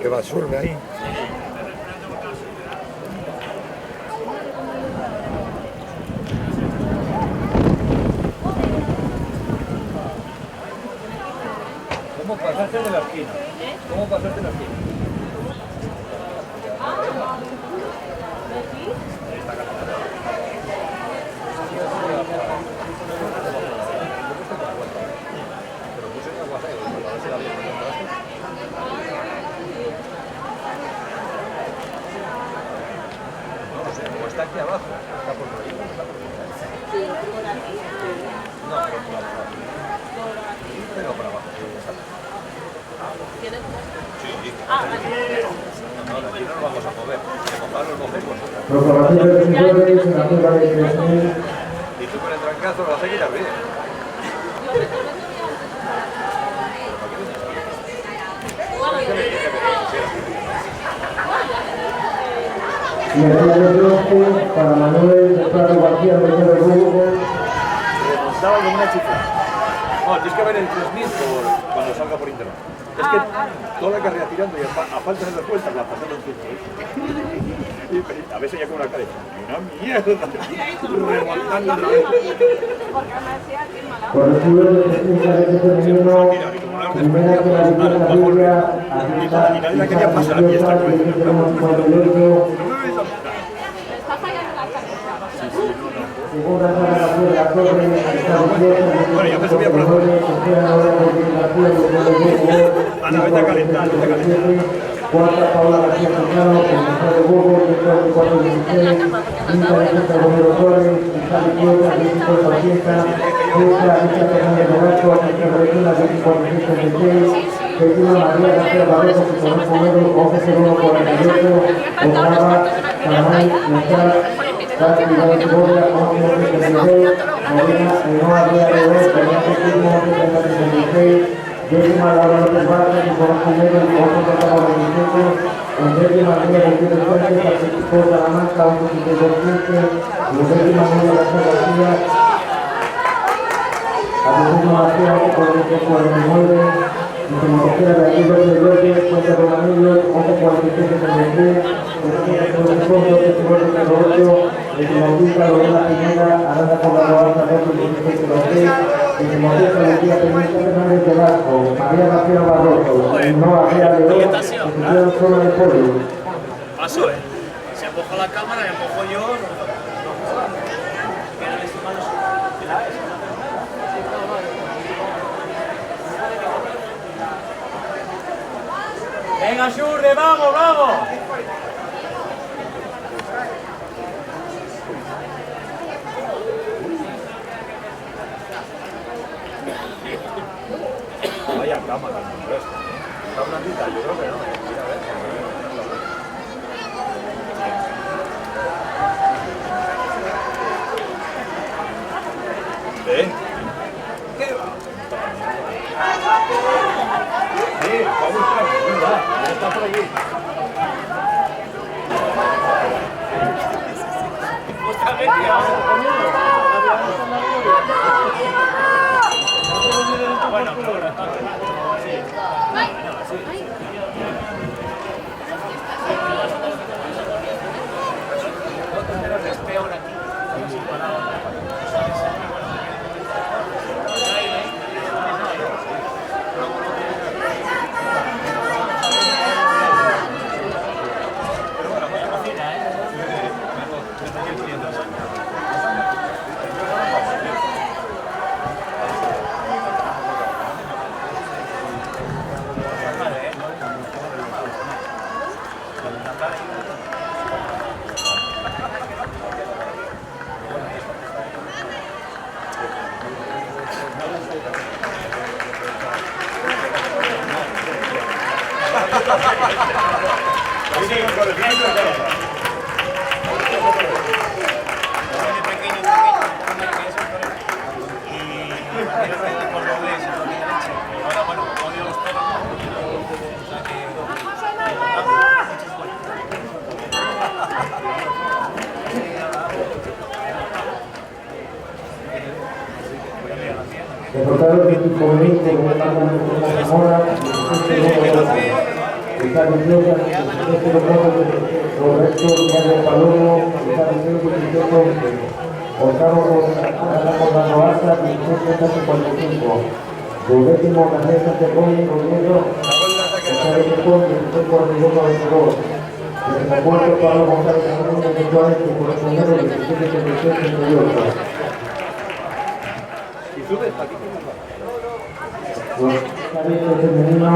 Qué basura ahí. ¿Cómo pasaste de la esquina? ¿Cómo pasaste de la esquina? Está aquí abajo, está por ahí. Sí, por aquí. No, pero por abajo. Pero por abajo. ¿Quieres? Sí. Ah, vale. No, de aquí no nos vamos a mover. Como Pablo los mojéis vosotros. Proclamación de defensores en la Junta de 3.000. Y tú con el trancazo lo vas a seguir a bien. Medalla de bronce para Manuel de Prado García de Hugo. Remontaba como una chica. No, tienes que ver el 3000 cuando salga por internet. Es que toda la carrera tirando y a falta de las vueltas la pasaron en tiempo. Y a veces ya con una cara de una mierda. Remontando otra vez. Por el culo de 3.000 femenino, primera que la victoria Biblia, Y nadie la quería pasar aquí esta vez. segunda sala de la torre, bueno, yo me subía por la torre. Ana, vete a calentar, vete a calentar. Cuarta, Paula García Pizarro, profesor de Burgos, 416, quinta, Vicente Romero Torres, Isabel Cuesta, 2480, sexta, Richard Fernández Roberto, Cristian Requina, 2466, séptima, María García Barroso, José Romero, 110148, octava, Samuel Mechal, Casi Iván Segovia, 1176, novena, Ainhoa Díaz de Oro, 3036, décima Laura López Vargas, Nicolás Primero, 1127, undécima María Gutiérrez Fuentes, participó Salamanca, 117215, undécima María García García, Agustín García, 1149, decimotercera Beatriz López López, Fuente Romanillo, 114733, decimosegundo, Festival de Roberto, decimoquinta Lorena Pineda, Aranda Cobarro Alta, 1606, decimoquinta Lucía Peñita Fernández de Vasco, María García Barroso, Ainhoa Díaz de Oro, estuvieron solo en el podio. Paso, se empuja la cámara, me empujo yo. Venga, Shurde, vamos, vamos. Vaya cámara, está blandita, yo creo que no. Mira, a ver. ¿Qué va? Sí, va a buscar, ya está por allí. Bueno, es peor aquí. Derrotado el equipo 20 de Departamento de Zamora, Ricardo Iglesias, presidente de Roberto Villarreal Palomo, Ricardo Iglesias, Octavo Orlando Arza, 1645. Duodécimo Daniel Santiago Rodrigo, tercer equipo, 1642. Décimo Pablo González Hernández de Juárez, que correspondió al 1738. Y sube, aquí. Los cadetes femenino